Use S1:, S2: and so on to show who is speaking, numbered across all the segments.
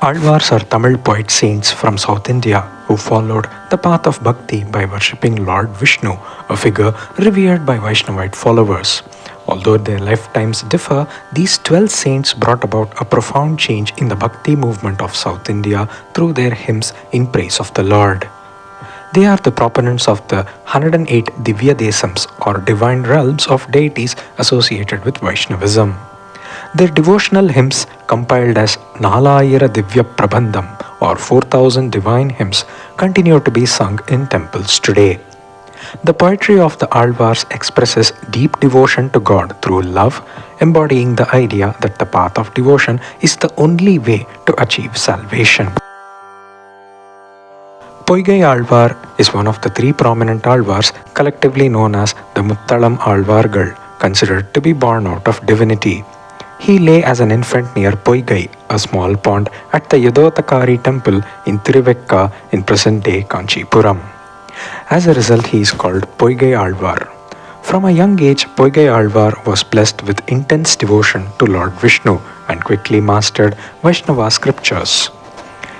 S1: Alvars are Tamil poet saints from South India who followed the path of bhakti by worshipping Lord Vishnu, a figure revered by Vaishnavite followers. Although their lifetimes differ, these 12 saints brought about a profound change in the bhakti movement of South India through their hymns in praise of the Lord. They are the proponents of the 108 Divya Desams or divine realms of deities associated with Vaishnavism. Their devotional hymns, compiled as Nalayira Divya Prabandham or 4000 divine hymns, continue to be sung in temples today. The poetry of the Alvars expresses deep devotion to God through love, embodying the idea that the path of devotion is the only way to achieve salvation. Poigai Alvar is one of the three prominent Alvars collectively known as the Muttalam Alvargal, considered to be born out of divinity. He lay as an infant near Poigai, a small pond at the Yadotakari temple in Tiruvekka in present-day Kanchipuram. As a result, he is called Poigai Alvar. From a young age, Poigai Alvar was blessed with intense devotion to Lord Vishnu and quickly mastered Vaishnava scriptures.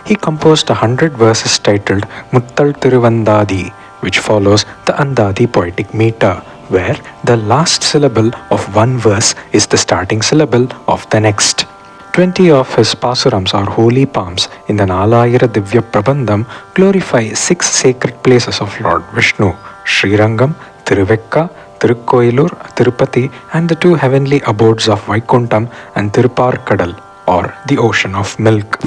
S1: He composed 100 verses titled Muttal Tiruvandadi, which follows the Andadi poetic meter, where the last syllable of one verse is the starting syllable of the next. 20 of his pasurams or holy palms in the Nalayira Divya Prabandham glorify 6 sacred places of Lord Vishnu: Srirangam, Tiruvekka, Tirukkoilur, Tirupati, and the 2 heavenly abodes of Vaikuntham and Tiruparkadal, or the ocean of milk.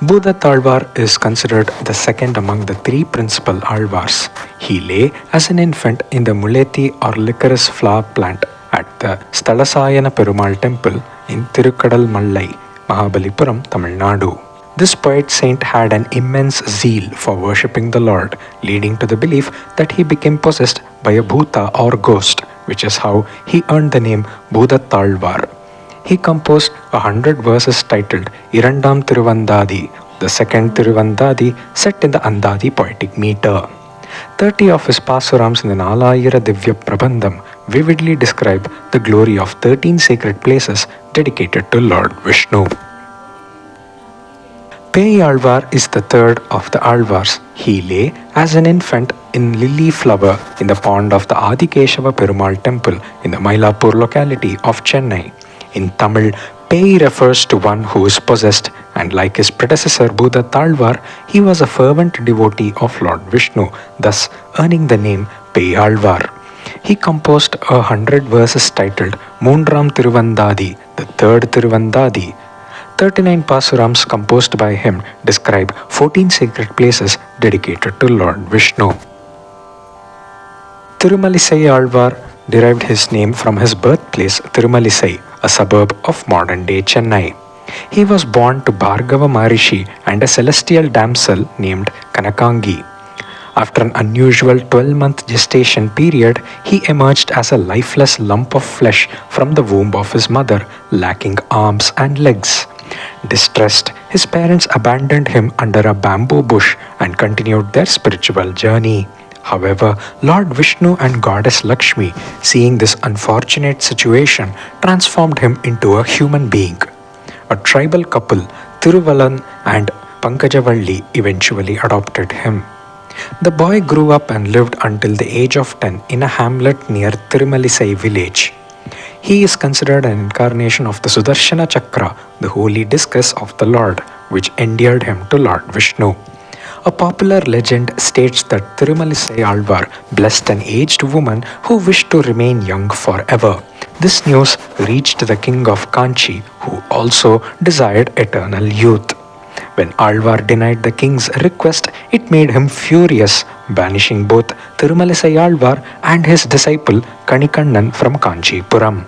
S1: Bhudathalvar is considered the second among the 3 principal Alvars. He lay as an infant in the Mulethi or licorice flower plant at the Stalasayana Perumal temple in Tirukadal Mallai, Mahabalipuram, Tamil Nadu. This poet saint had an immense zeal for worshipping the Lord, leading to the belief that he became possessed by a bhuta or ghost, which is how he earned the name Bhudathalvar. He composed 100 verses titled Irandam Tiruvandadi, the second Tiruvandadi set in the Andadi poetic meter. 30 of his pasurams in the Nalayira Divya Prabandham vividly describe the glory of 13 sacred places dedicated to Lord Vishnu. Pei Alvar is the third of the Alvars. He lay as an infant in lily flower in the pond of the Adikeshava Perumal temple in the Mylapore locality of Chennai. In Tamil, Pei refers to one who is possessed, and like his predecessor Bhudathalvar, he was a fervent devotee of Lord Vishnu, thus earning the name Pei Alvar. He composed 100 verses titled Moondram Tiruvandadi, the third Tiruvandadi. 39 pasurams composed by him describe 14 sacred places dedicated to Lord Vishnu. Tirumalisai Alvar derived his name from his birthplace Tirumalisai, a suburb of modern-day Chennai. He was born to Bhargava Maharishi and a celestial damsel named Kanakangi. After an unusual 12-month gestation period, he emerged as a lifeless lump of flesh from the womb of his mother, lacking arms and legs. Distressed, his parents abandoned him under a bamboo bush and continued their spiritual journey. However, Lord Vishnu and Goddess Lakshmi, seeing this unfortunate situation, transformed him into a human being. A tribal couple, Thiruvalan and Pankajavalli, eventually adopted him. The boy grew up and lived until the age of 10 in a hamlet near Tirumalisai village. He is considered an incarnation of the Sudarshana Chakra, the holy discus of the Lord, which endeared him to Lord Vishnu. A popular legend states that Tirumalisai Alvar blessed an aged woman who wished to remain young forever. This news reached the king of Kanchi, who also desired eternal youth. When Alvar denied the king's request, it made him furious, banishing both Tirumalisai Alvar and his disciple Kanikannan from Kanchipuram.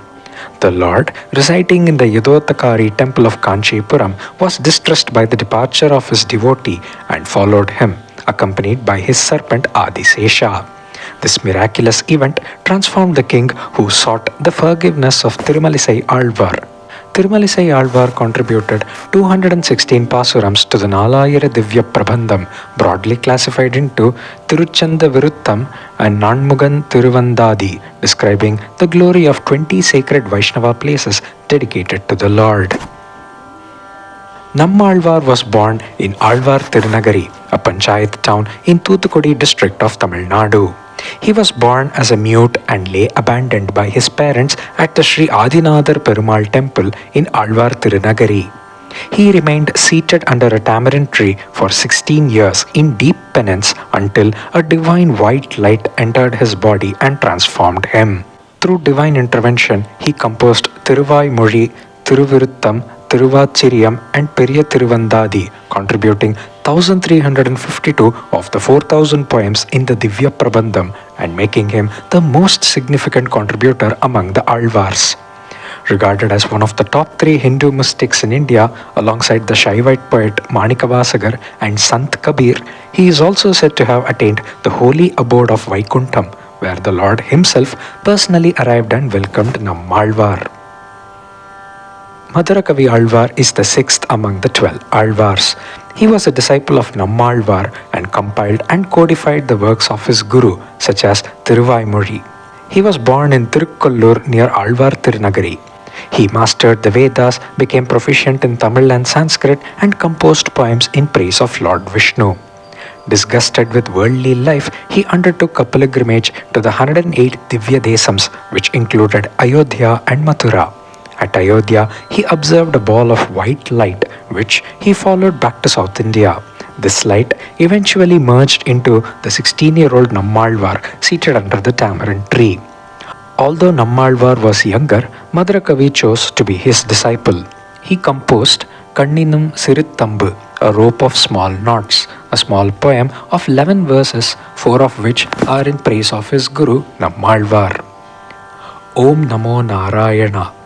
S1: The Lord, residing in the Yadotakari temple of Kanchipuram, was distressed by the departure of his devotee and followed him, accompanied by his serpent Adisesha. This miraculous event transformed the king, who sought the forgiveness of Tirumalisai Alvar. Tirumalisai Alvar contributed 216 pasurams to the Nalayira Divya Prabandham, broadly classified into Tiruchanda Viruttam and Nanmugan Tiruvandadi, describing the glory of 20 sacred Vaishnava places dedicated to the Lord. Nammalvar was born in Alvar Tirunagari, a panchayat town in Thoothukudi district of Tamil Nadu. He was born as a mute and lay abandoned by his parents at the Sri Adinadar Perumal temple in Alvar Tirunagari. He remained seated under a tamarind tree for 16 years in deep penance until a divine white light entered his body and transformed him. Through divine intervention, he composed Thiruvaimozhi, Thiruviruttam, Thiruvaachiriyam and Periya Thiruvandadi, contributing 1352 of the 4000 poems in the Divya Prabandham and making him the most significant contributor among the Alvars. Regarded as one of the top 3 Hindu mystics in India, alongside the Shaivite poet Manikavasagar and Sant Kabir, he is also said to have attained the holy abode of Vaikuntham, where the Lord himself personally arrived and welcomed Nammalvar. Madhurakavi Alvar is the 6th among the 12 Alvars. He was a disciple of Nammalvar and compiled and codified the works of his guru, such as Thiruvaimozhi. He was born in Tirukkollur near Alvar Tirunagari. He mastered the Vedas, became proficient in Tamil and Sanskrit, and composed poems in praise of Lord Vishnu. Disgusted with worldly life, he undertook a pilgrimage to the 108 Divya Desams, which included Ayodhya and Mathura. At Ayodhya, he observed a ball of white light, which he followed back to South India. This light eventually merged into the 16-year-old Nammalvar seated under the tamarind tree. Although Nammalvar was younger, Madhurakavi chose to be his disciple. He composed Kanninum Sirittambu, a rope of small knots, a small poem of 11 verses, 4 of which are in praise of his guru Nammalvar. Om Namo Narayana.